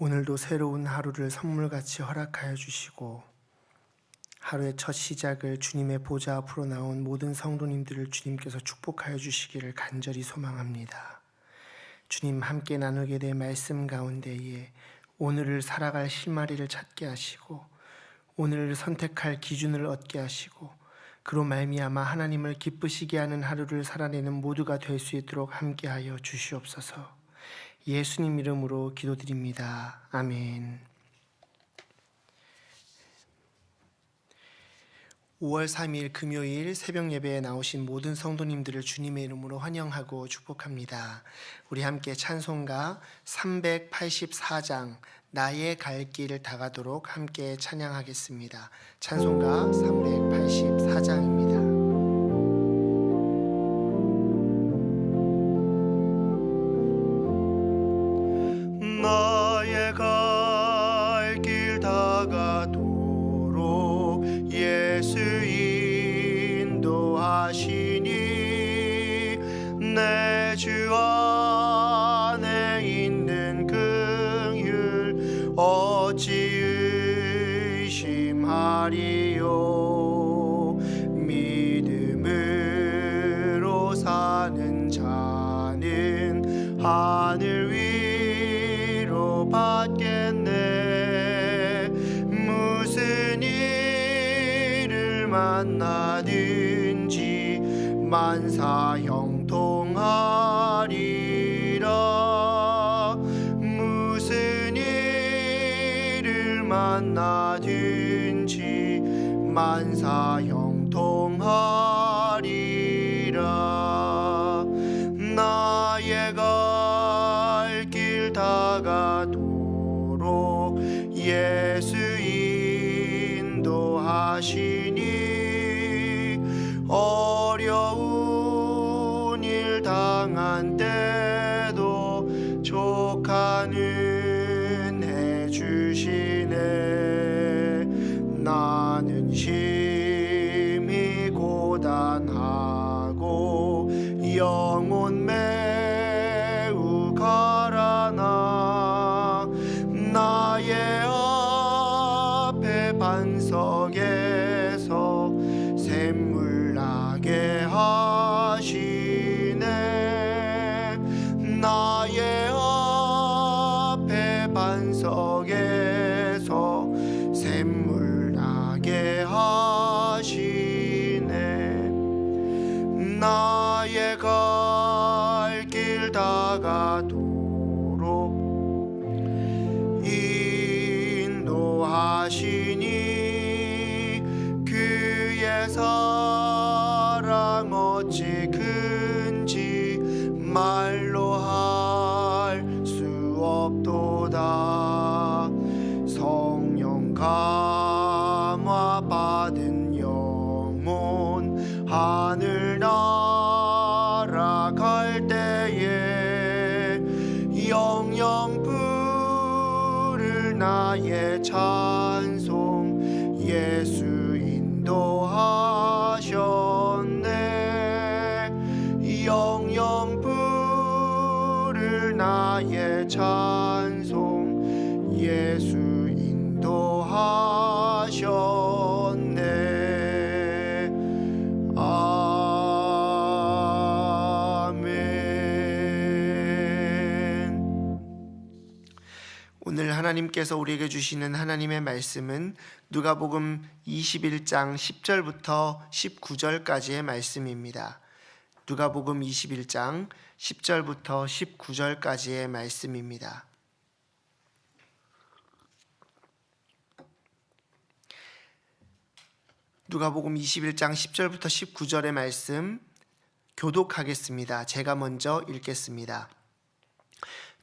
오늘도 새로운 하루를 선물같이 허락하여 주시고 하루의 첫 시작을 주님의 보좌 앞으로 나온 모든 성도님들을 주님께서 축복하여 주시기를 간절히 소망합니다. 주님 함께 나누게 될 말씀 가운데에 오늘을 살아갈 실마리를 찾게 하시고 오늘을 선택할 기준을 얻게 하시고 그로 말미암아 하나님을 기쁘시게 하는 하루를 살아내는 모두가 될 수 있도록 함께하여 주시옵소서. 예수님 이름으로 기도드립니다. 아멘. 5월 3일 금요일 새벽 예배에 나오신 모든 성도님들을 주님의 이름으로 환영하고 축복합니다. 우리 함께 찬송가 384장 나의 갈 길을 다가도록 함께 찬양하겠습니다. 찬송가 384장입니다. 나의 갈 길 다가도록 예수 인도하시니 내 주 안에 있는 긍휼 어찌 의심하리요. 믿음으로 사는 자는 하늘 위로 받겠네. 무슨 일을 만나든지 만사 형통하리라. 무슨 일을 만나든지 만사 형통하리라. 나의 갈 길 다가도록 예수 인도하시니 어려운 일 당한 때도 족한 은혜 주시네. 나는 심히 고단하고 영혼 매우 가라나 나의 앞에 반석에서 샘물 나게 하시네. 나의 앞에 반석에서 샘물 나게 하시네. 나의 갈 길 다가도록 인도하시니 그의 사랑 어찌 큰지 말로 할 수 없도다. 성령 감화 받은 영혼 하늘 날아갈 때에 영영 부를 나의 찬송 예수 인도하셨네. 영영 부를 나의 찬송 예수 인도하셨네. 오늘 하나님께서 우리에게 주시는 하나님의 말씀은 누가복음 21장 10절부터 19절까지의 말씀입니다. 누가복음 21장 10절부터 19절까지의 말씀입니다. 누가복음 21장 10절부터 19절의 말씀 교독하겠습니다. 제가 먼저 읽겠습니다.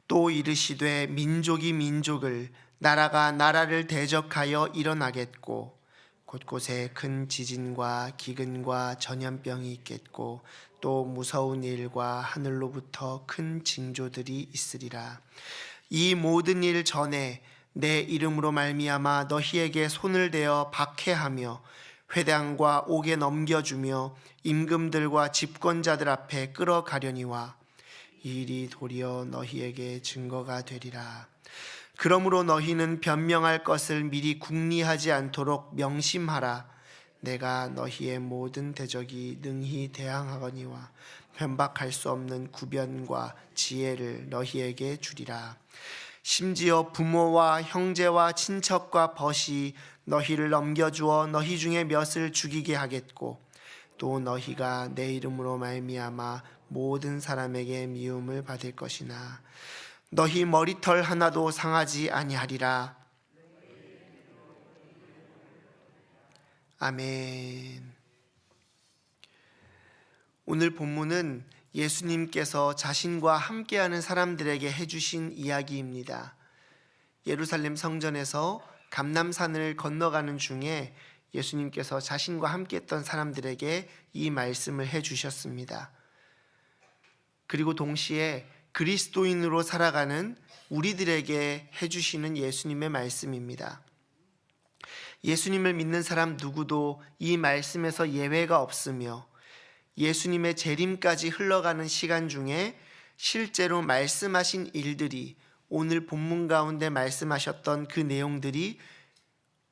또 이르시되 민족이 민족을 나라가 나라를 대적하여 일어나겠고 곳곳에 큰 지진과 기근과 전염병이 있겠고 또 무서운 일과 하늘로부터 큰 징조들이 있으리라. 이 모든 일 전에 내 이름으로 말미암아 너희에게 손을 대어 박해하며 회당과 옥에 넘겨주며 임금들과 집권자들 앞에 끌어가려니와 이 일이 도리어 너희에게 증거가 되리라. 그러므로 너희는 변명할 것을 미리 궁리하지 않도록 명심하라. 내가 너희의 모든 대적이 능히 대항하거니와 변박할 수 없는 구변과 지혜를 너희에게 주리라. 심지어 부모와 형제와 친척과 벗이 너희를 넘겨주어 너희 중에 몇을 죽이게 하겠고 또 너희가 내 이름으로 말미암아 모든 사람에게 미움을 받을 것이나 너희 머리털 하나도 상하지 아니하리라. 아멘. 오늘 본문은 예수님께서 자신과 함께하는 사람들에게 해주신 이야기입니다. 예루살렘 성전에서 감람산을 건너가는 중에 예수님께서 자신과 함께했던 사람들에게 이 말씀을 해주셨습니다. 그리고 동시에 그리스도인으로 살아가는 우리들에게 해주시는 예수님의 말씀입니다. 예수님을 믿는 사람 누구도 이 말씀에서 예외가 없으며 예수님의 재림까지 흘러가는 시간 중에 실제로 말씀하신 일들이, 오늘 본문 가운데 말씀하셨던 그 내용들이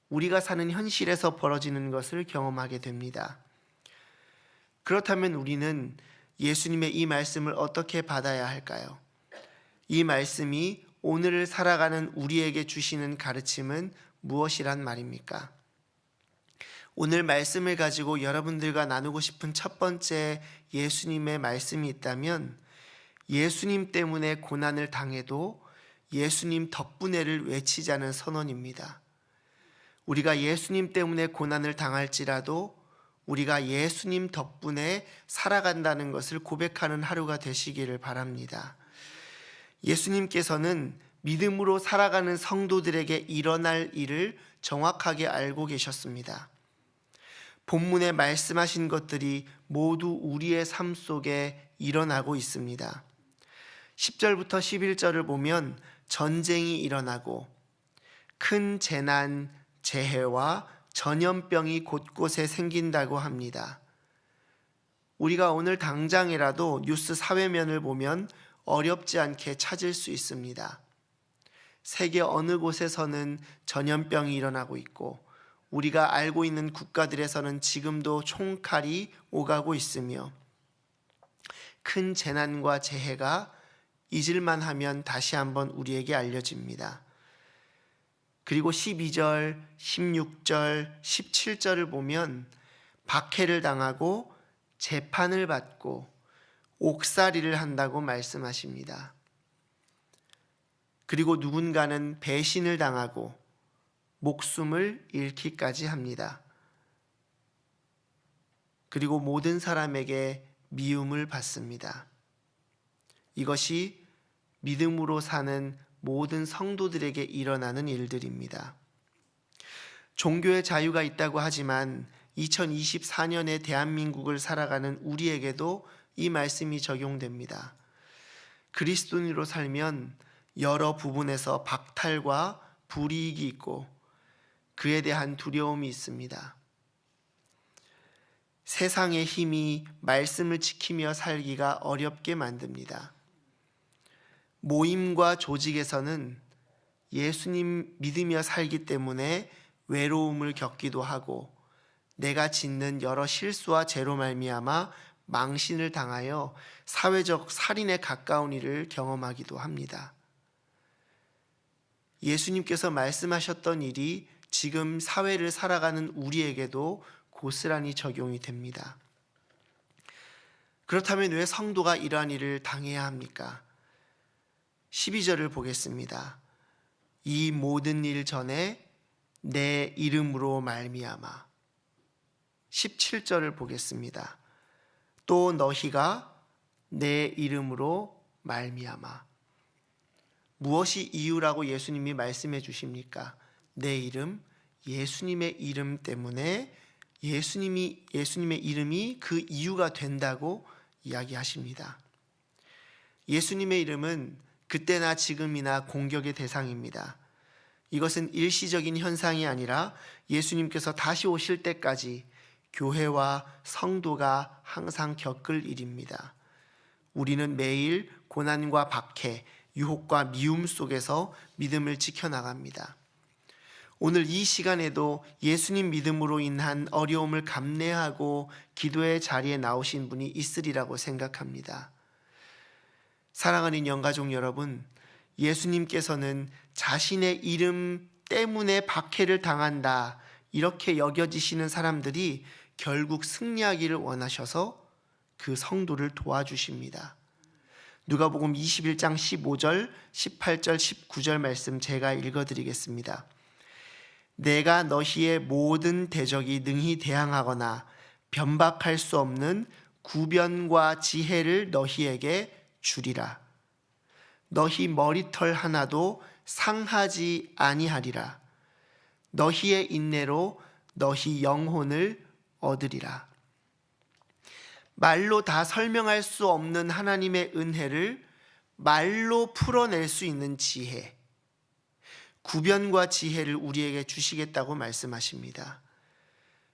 우리가 사는 현실에서 벌어지는 것을 경험하게 됩니다. 그렇다면 우리는 예수님의 이 말씀을 어떻게 받아야 할까요? 이 말씀이 오늘을 살아가는 우리에게 주시는 가르침은 무엇이란 말입니까? 오늘 말씀을 가지고 여러분들과 나누고 싶은 첫 번째 예수님의 말씀이 있다면, 예수님 때문에 고난을 당해도 예수님 덕분에를 외치자는 선언입니다. 우리가 예수님 때문에 고난을 당할지라도 우리가 예수님 덕분에 살아간다는 것을 고백하는 하루가 되시기를 바랍니다. 예수님께서는 믿음으로 살아가는 성도들에게 일어날 일을 정확하게 알고 계셨습니다. 본문에 말씀하신 것들이 모두 우리의 삶 속에 일어나고 있습니다. 10절부터 11절을 보면 전쟁이 일어나고 큰 재난, 재해와 전염병이 곳곳에 생긴다고 합니다. 우리가 오늘 당장이라도 뉴스 사회면을 보면 어렵지 않게 찾을 수 있습니다. 세계 어느 곳에서는 전염병이 일어나고 있고 우리가 알고 있는 국가들에서는 지금도 총칼이 오가고 있으며 큰 재난과 재해가 잊을만 하면 다시 한번 우리에게 알려집니다. 그리고 12절, 16절, 17절을 보면 박해를 당하고 재판을 받고 옥살이를 한다고 말씀하십니다. 그리고 누군가는 배신을 당하고 목숨을 잃기까지 합니다. 그리고 모든 사람에게 미움을 받습니다. 이것이 믿음으로 사는 모든 성도들에게 일어나는 일들입니다. 종교의 자유가 있다고 하지만 2024년의 대한민국을 살아가는 우리에게도 이 말씀이 적용됩니다. 그리스도인으로 살면 여러 부분에서 박탈과 불이익이 있고 그에 대한 두려움이 있습니다. 세상의 힘이 말씀을 지키며 살기가 어렵게 만듭니다. 모임과 조직에서는 예수님 믿으며 살기 때문에 외로움을 겪기도 하고 내가 짓는 여러 실수와 죄로 말미암아 망신을 당하여 사회적 살인에 가까운 일을 경험하기도 합니다. 예수님께서 말씀하셨던 일이 지금 사회를 살아가는 우리에게도 고스란히 적용이 됩니다. 그렇다면 왜 성도가 이러한 일을 당해야 합니까? 12절을 보겠습니다. 이 모든 일 전에 내 이름으로 말미암아. 17절을 보겠습니다. 또 너희가 내 이름으로 말미암아. 무엇이 이유라고 예수님이 말씀해 주십니까? 내 이름, 예수님의 이름 때문에 예수님의 이름이 그 이유가 된다고 이야기하십니다. 예수님의 이름은 그때나 지금이나 공격의 대상입니다. 이것은 일시적인 현상이 아니라 예수님께서 다시 오실 때까지 교회와 성도가 항상 겪을 일입니다. 우리는 매일 고난과 박해, 유혹과 미움 속에서 믿음을 지켜나갑니다. 오늘 이 시간에도 예수님 믿음으로 인한 어려움을 감내하고 기도의 자리에 나오신 분이 있으리라고 생각합니다. 사랑하는 영가족 여러분, 예수님께서는 자신의 이름 때문에 박해를 당한다 이렇게 여겨지시는 사람들이 결국 승리하기를 원하셔서 그 성도를 도와주십니다. 누가복음 21장 15절, 18절, 19절 말씀 제가 읽어드리겠습니다. 내가 너희의 모든 대적이 능히 대항하거나 변박할 수 없는 구변과 지혜를 너희에게 주리라. 너희 머리털 하나도 상하지 아니하리라. 너희의 인내로 너희 영혼을 얻으리라. 말로 다 설명할 수 없는 하나님의 은혜를 말로 풀어낼 수 있는 지혜, 구변과 지혜를 우리에게 주시겠다고 말씀하십니다.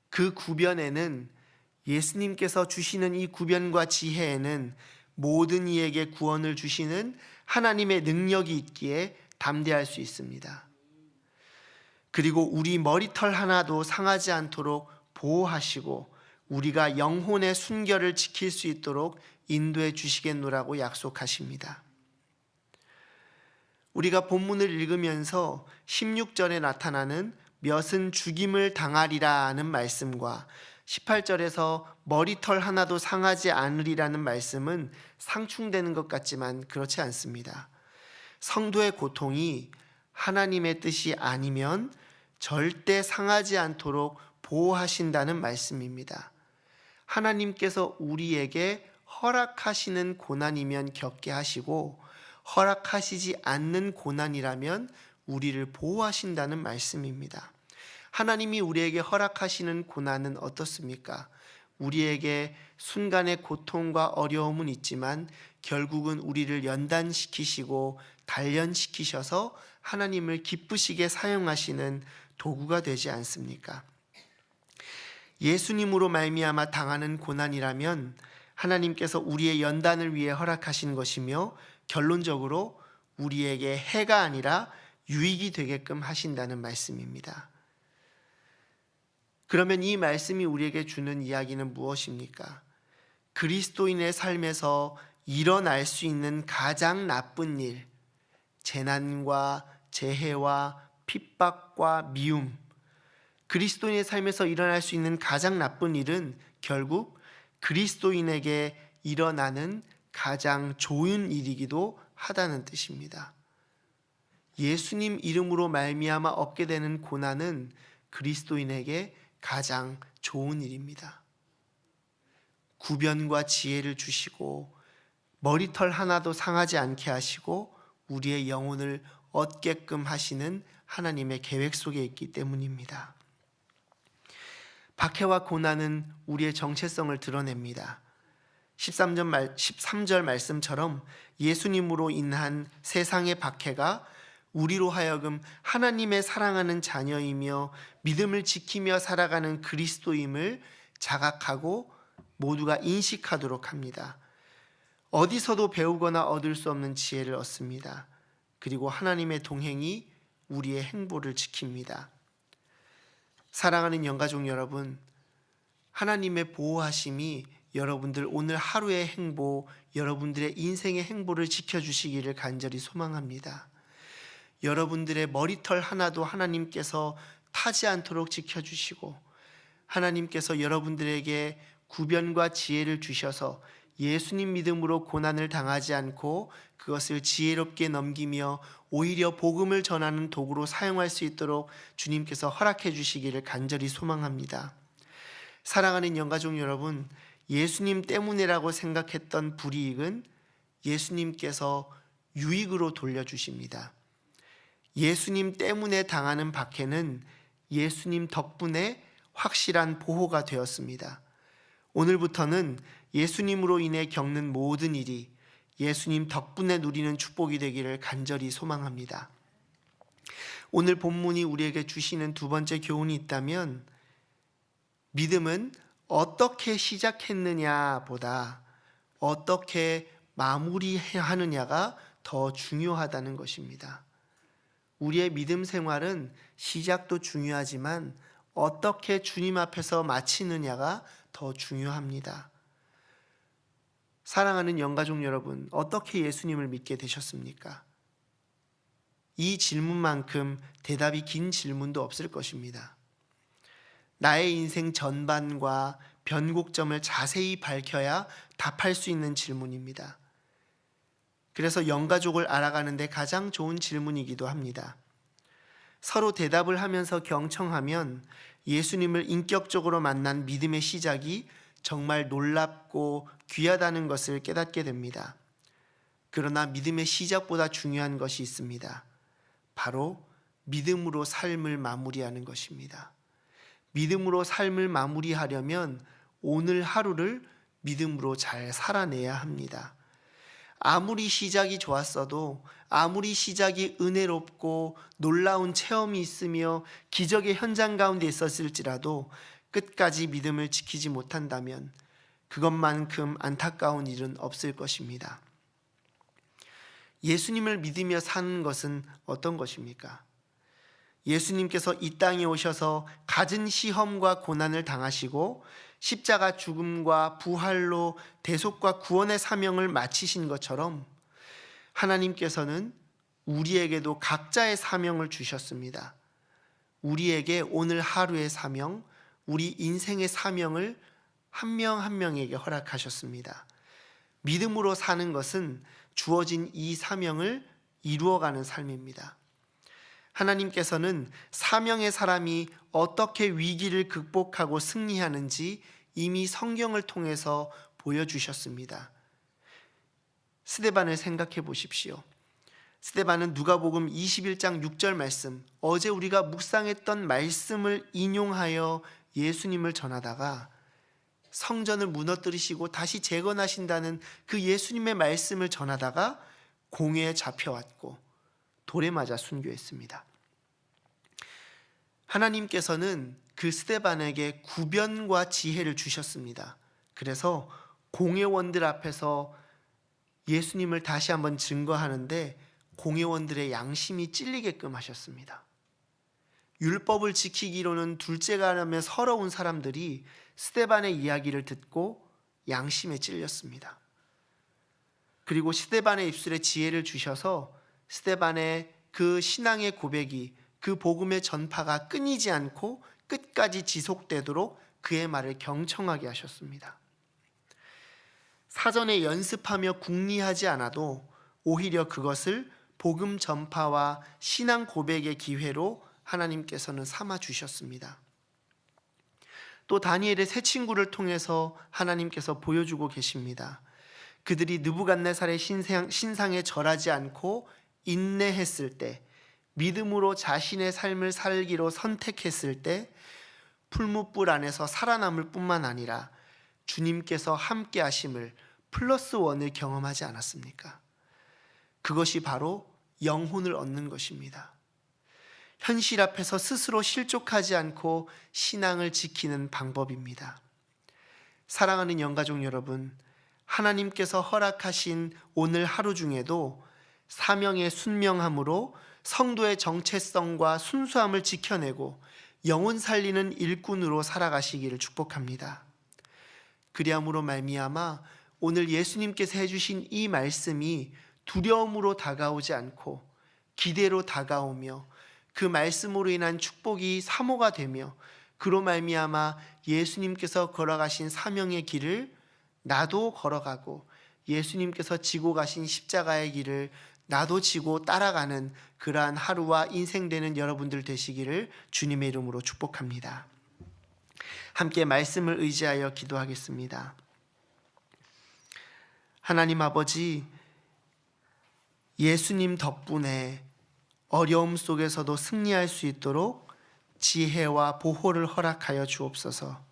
그 구변에는, 예수님께서 주시는 이 구변과 지혜에는 모든 이에게 구원을 주시는 하나님의 능력이 있기에 담대할 수 있습니다. 그리고 우리 머리털 하나도 상하지 않도록 보호하시고 우리가 영혼의 순결을 지킬 수 있도록 인도해 주시겠노라고 약속하십니다. 우리가 본문을 읽으면서 16절에 나타나는 몇은 죽임을 당하리라는 말씀과 18절에서 머리털 하나도 상하지 않으리라는 말씀은 상충되는 것 같지만 그렇지 않습니다. 성도의 고통이 하나님의 뜻이 아니면 절대 상하지 않도록 보호하신다는 말씀입니다. 하나님께서 우리에게 허락하시는 고난이면 겪게 하시고 허락하시지 않는 고난이라면 우리를 보호하신다는 말씀입니다. 하나님이 우리에게 허락하시는 고난은 어떻습니까? 우리에게 순간의 고통과 어려움은 있지만 결국은 우리를 연단시키시고 단련시키셔서 하나님을 기쁘시게 사용하시는 도구가 되지 않습니까? 예수님으로 말미암아 당하는 고난이라면 하나님께서 우리의 연단을 위해 허락하신 것이며 결론적으로 우리에게 해가 아니라 유익이 되게끔 하신다는 말씀입니다. 그러면 이 말씀이 우리에게 주는 이야기는 무엇입니까? 그리스도인의 삶에서 일어날 수 있는 가장 나쁜 일, 재난과 재해와 핍박과 미움, 그리스도인의 삶에서 일어날 수 있는 가장 나쁜 일은 결국 그리스도인에게 일어나는 가장 좋은 일이기도 하다는 뜻입니다. 예수님 이름으로 말미암아 얻게 되는 고난은 그리스도인에게 가장 좋은 일입니다. 구변과 지혜를 주시고 머리털 하나도 상하지 않게 하시고 우리의 영혼을 얻게끔 하시는 하나님의 계획 속에 있기 때문입니다. 박해와 고난은 우리의 정체성을 드러냅니다. 13절 말씀처럼 예수님으로 인한 세상의 박해가 우리로 하여금 하나님의 사랑하는 자녀이며 믿음을 지키며 살아가는 그리스도임을 자각하고 모두가 인식하도록 합니다. 어디서도 배우거나 얻을 수 없는 지혜를 얻습니다. 그리고 하나님의 동행이 우리의 행보를 지킵니다. 사랑하는 영가족 여러분, 하나님의 보호하심이 여러분들 오늘 하루의 행보, 여러분들의 인생의 행보를 지켜주시기를 간절히 소망합니다. 여러분들의 머리털 하나도 하나님께서 타지 않도록 지켜주시고 하나님께서 여러분들에게 구변과 지혜를 주셔서 예수님 믿음으로 고난을 당하지 않고 그것을 지혜롭게 넘기며 오히려 복음을 전하는 도구로 사용할 수 있도록 주님께서 허락해 주시기를 간절히 소망합니다. 사랑하는 영가족 여러분, 예수님 때문이라고 생각했던 불이익은 예수님께서 유익으로 돌려주십니다. 예수님 때문에 당하는 박해는 예수님 덕분에 확실한 보호가 되었습니다. 오늘부터는 예수님으로 인해 겪는 모든 일이 예수님 덕분에 누리는 축복이 되기를 간절히 소망합니다. 오늘 본문이 우리에게 주시는 두 번째 교훈이 있다면 믿음은 어떻게 시작했느냐 보다 어떻게 마무리하느냐가 더 중요하다는 것입니다. 우리의 믿음 생활은 시작도 중요하지만 어떻게 주님 앞에서 마치느냐가 더 중요합니다. 사랑하는 영가족 여러분, 어떻게 예수님을 믿게 되셨습니까? 이 질문만큼 대답이 긴 질문도 없을 것입니다. 나의 인생 전반과 변곡점을 자세히 밝혀야 답할 수 있는 질문입니다. 그래서 영가족을 알아가는데 가장 좋은 질문이기도 합니다. 서로 대답을 하면서 경청하면 예수님을 인격적으로 만난 믿음의 시작이 정말 놀랍고 귀하다는 것을 깨닫게 됩니다. 그러나 믿음의 시작보다 중요한 것이 있습니다. 바로 믿음으로 삶을 마무리하는 것입니다. 믿음으로 삶을 마무리하려면 오늘 하루를 믿음으로 잘 살아내야 합니다. 아무리 시작이 좋았어도, 아무리 시작이 은혜롭고 놀라운 체험이 있으며 기적의 현장 가운데 있었을지라도 끝까지 믿음을 지키지 못한다면 그것만큼 안타까운 일은 없을 것입니다. 예수님을 믿으며 사는 것은 어떤 것입니까? 예수님께서 이 땅에 오셔서 갖은 시험과 고난을 당하시고 십자가 죽음과 부활로 대속과 구원의 사명을 마치신 것처럼 하나님께서는 우리에게도 각자의 사명을 주셨습니다. 우리에게 오늘 하루의 사명, 우리 인생의 사명을 한 명 한 명에게 허락하셨습니다. 믿음으로 사는 것은 주어진 이 사명을 이루어가는 삶입니다. 하나님께서는 사명의 사람이 어떻게 위기를 극복하고 승리하는지 이미 성경을 통해서 보여주셨습니다. 스데반을 생각해 보십시오. 스데반은 누가복음 21장 6절 말씀, 어제 우리가 묵상했던 말씀을 인용하여 예수님을 전하다가 성전을 무너뜨리시고 다시 재건하신다는 그 예수님의 말씀을 전하다가 공회에 잡혀왔고 돌에 맞아 순교했습니다. 하나님께서는 그 스데반에게 구변과 지혜를 주셨습니다. 그래서 공회원들 앞에서 예수님을 다시 한번 증거하는데 공회원들의 양심이 찔리게끔 하셨습니다. 율법을 지키기로는 둘째가라며 서러운 사람들이 스데반의 이야기를 듣고 양심에 찔렸습니다. 그리고 스데반의 입술에 지혜를 주셔서 스데반의 그 신앙의 고백이, 그 복음의 전파가 끊이지 않고 끝까지 지속되도록 그의 말을 경청하게 하셨습니다. 사전에 연습하며 궁리하지 않아도 오히려 그것을 복음 전파와 신앙 고백의 기회로 하나님께서는 삼아 주셨습니다. 또 다니엘의 세 친구를 통해서 하나님께서 보여주고 계십니다. 그들이 느부갓네살의 신상에 절하지 않고 인내했을 때, 믿음으로 자신의 삶을 살기로 선택했을 때 풀무불 안에서 살아남을 뿐만 아니라 주님께서 함께 하심을 플러스 원을 경험하지 않았습니까? 그것이 바로 영혼을 얻는 것입니다. 현실 앞에서 스스로 실족하지 않고 신앙을 지키는 방법입니다. 사랑하는 영가족 여러분, 하나님께서 허락하신 오늘 하루 중에도 사명의 순명함으로 성도의 정체성과 순수함을 지켜내고 영혼 살리는 일꾼으로 살아가시기를 축복합니다. 그리함으로 말미암아 오늘 예수님께서 해주신 이 말씀이 두려움으로 다가오지 않고 기대로 다가오며 그 말씀으로 인한 축복이 사모가 되며 그로 말미암아 예수님께서 걸어가신 사명의 길을 나도 걸어가고 예수님께서 지고 가신 십자가의 길을 나도 지고 따라가는 그러한 하루와 인생 되는 여러분들 되시기를 주님의 이름으로 축복합니다. 함께 말씀을 의지하여 기도하겠습니다. 하나님 아버지, 예수님 덕분에 어려움 속에서도 승리할 수 있도록 지혜와 보호를 허락하여 주옵소서.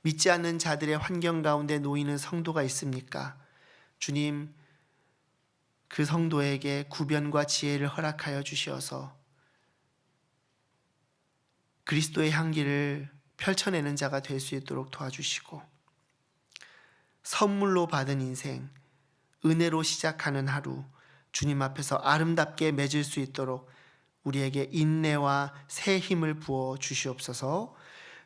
믿지 않는 자들의 환경 가운데 놓이는 성도가 있습니까? 주님, 그 성도에게 구변과 지혜를 허락하여 주시어서 그리스도의 향기를 펼쳐내는 자가 될 수 있도록 도와주시고, 선물로 받은 인생, 은혜로 시작하는 하루, 주님 앞에서 아름답게 맺을 수 있도록 우리에게 인내와 새 힘을 부어 주시옵소서.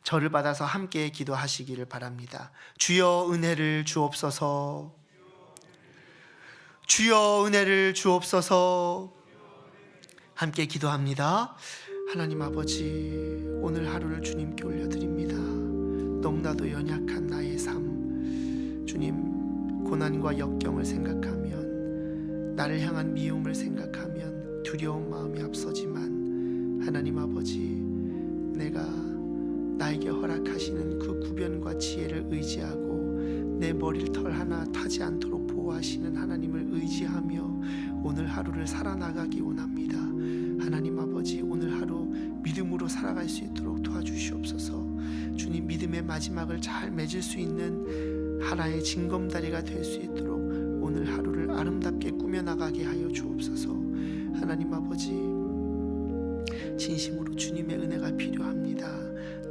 저를 받아서 함께 기도하시기를 바랍니다. 주여 은혜를 주옵소서. 주여 은혜를 주옵소서. 함께 기도합니다. 하나님 아버지, 오늘 하루를 주님께 올려드립니다. 너무나도 연약한 나의 삶, 주님 고난과 역경을 생각하면, 나를 향한 미움을 생각하면 두려운 마음이 앞서지만, 하나님 아버지, 내가 나에게 허락하시는 그 구변과 지혜를 의지하고 내 머리털 하나 타지 않도록 보호하시는 하나님을 의지하며 오늘 하루를 살아나가기 원합니다. 하나님 아버지, 오늘 하루 믿음으로 살아갈 수 있도록 도와주시옵소서. 주님, 믿음의 마지막을 잘 맺을 수 있는 하나의 징검다리가 될 수 있도록 오늘 하루를 아름답게 꾸며나가게 하여 주옵소서. 하나님 아버지, 진심으로 주님의 은혜가 필요합니다.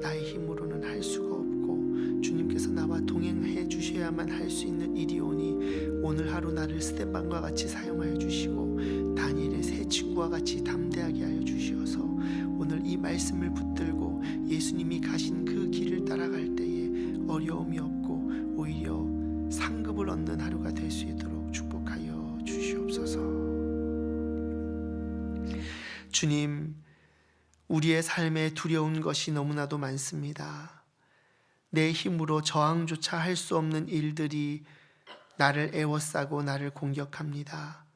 나의 힘으로는 할 수가 없고 주님께서 나와 동행해 주셔야만 할 수 있는 일이오니 오늘 하루 나를 스테반과 같이 사용하여 주시고 다니엘의 새 친구와 같이 담대하게 하여 주시어서 오늘 이 말씀을 붙들고 예수님이 가신 그 길을 따라갈 때에 어려움이 없고 오히려 상급을 얻는 하루가 될 수 있도록 축복하여 주시옵소서. 주님, 우리의 삶에 두려운 것이 너무나도 많습니다. 내 힘으로 저항조차 할 수 없는 일들이 나를 애워싸고 나를 공격합니다.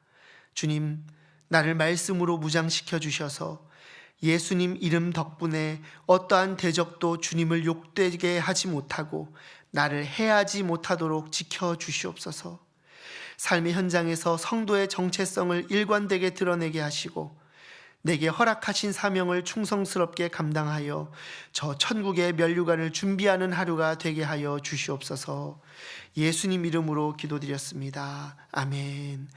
주님, 나를 말씀으로 무장시켜 주셔서 예수님 이름 덕분에 어떠한 대적도 주님을 욕되게 하지 못하고 나를 해하지 못하도록 지켜주시옵소서. 삶의 현장에서 성도의 정체성을 일관되게 드러내게 하시고 내게 허락하신 사명을 충성스럽게 감당하여 저 천국의 면류관을 준비하는 하루가 되게 하여 주시옵소서. 예수님 이름으로 기도드렸습니다. 아멘.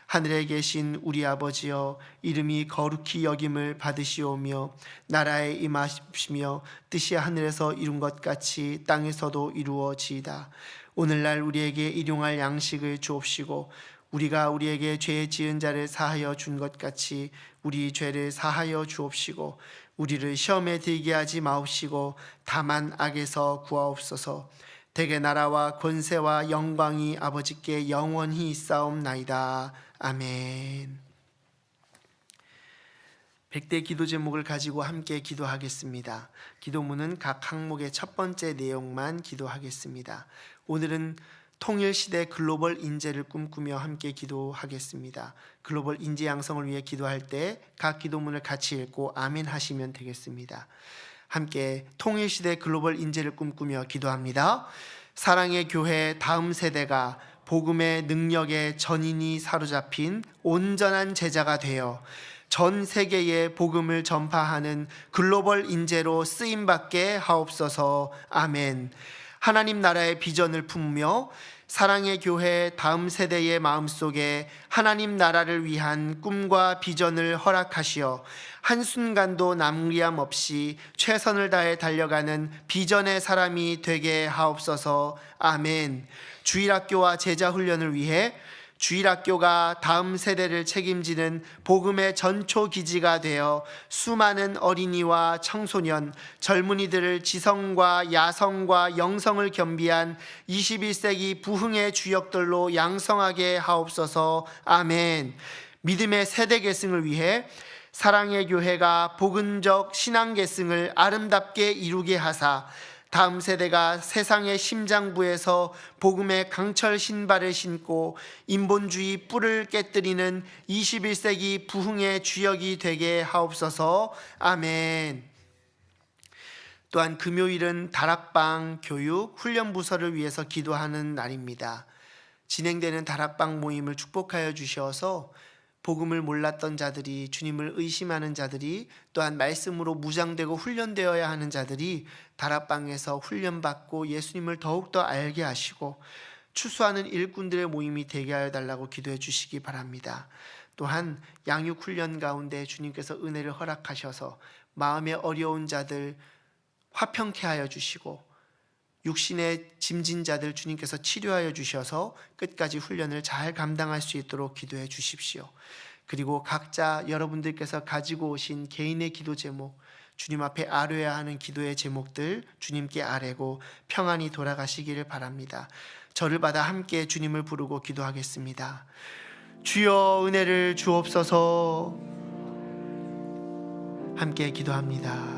하늘에 계신 우리 아버지여, 이름이 거룩히 여김을 받으시오며 나라에 임하시며 뜻이 하늘에서 이룬 것 같이 땅에서도 이루어지이다. 오늘날 우리에게 일용할 양식을 주옵시고 우리가 우리에게 죄 지은 자를 사하여 준 것 같이 우리 죄를 사하여 주옵시고 우리를 시험에 들게 하지 마옵시고 다만 악에서 구하옵소서. 대개 나라와 권세와 영광이 아버지께 영원히 있사옵나이다. 아멘. 100대 기도 제목을 가지고 함께 기도하겠습니다. 기도문은 각 항목의 첫 번째 내용만 기도하겠습니다. 오늘은 통일시대 글로벌 인재를 꿈꾸며 함께 기도하겠습니다. 글로벌 인재 양성을 위해 기도할 때 각 기도문을 같이 읽고 아멘 하시면 되겠습니다. 함께 통일시대 글로벌 인재를 꿈꾸며 기도합니다. 사랑의 교회 다음 세대가 복음의 능력에 전인이 사로잡힌 온전한 제자가 되어 전 세계에 복음을 전파하는 글로벌 인재로 쓰임받게 하옵소서. 아멘. 하나님 나라의 비전을 품으며 사랑의 교회 다음 세대의 마음속에 하나님 나라를 위한 꿈과 비전을 허락하시어 한순간도 남리함 없이 최선을 다해 달려가는 비전의 사람이 되게 하옵소서. 아멘. 주일학교와 제자훈련을 위해 주일학교가 다음 세대를 책임지는 복음의 전초 기지가 되어 수많은 어린이와 청소년, 젊은이들을 지성과 야성과 영성을 겸비한 21세기 부흥의 주역들로 양성하게 하옵소서. 아멘. 믿음의 세대 계승을 위해 사랑의 교회가 복음적 신앙 계승을 아름답게 이루게 하사 다음 세대가 세상의 심장부에서 복음의 강철 신발을 신고 인본주의 뿔을 깨뜨리는 21세기 부흥의 주역이 되게 하옵소서. 아멘. 또한 금요일은 다락방 교육 훈련 부서를 위해서 기도하는 날입니다. 진행되는 다락방 모임을 축복하여 주셔서 복음을 몰랐던 자들이, 주님을 의심하는 자들이, 또한 말씀으로 무장되고 훈련되어야 하는 자들이 다락방에서 훈련받고 예수님을 더욱더 알게 하시고 추수하는 일꾼들의 모임이 되게 하여 달라고 기도해 주시기 바랍니다. 또한 양육 훈련 가운데 주님께서 은혜를 허락하셔서 마음에 어려운 자들 화평케 하여 주시고 육신의 짐진 자들 주님께서 치료하여 주셔서 끝까지 훈련을 잘 감당할 수 있도록 기도해 주십시오. 그리고 각자 여러분들께서 가지고 오신 개인의 기도 제목, 주님 앞에 아뢰야 하는 기도의 제목들 주님께 아뢰고 평안히 돌아가시기를 바랍니다. 저를 받아 함께 주님을 부르고 기도하겠습니다. 주여 은혜를 주옵소서. 함께 기도합니다.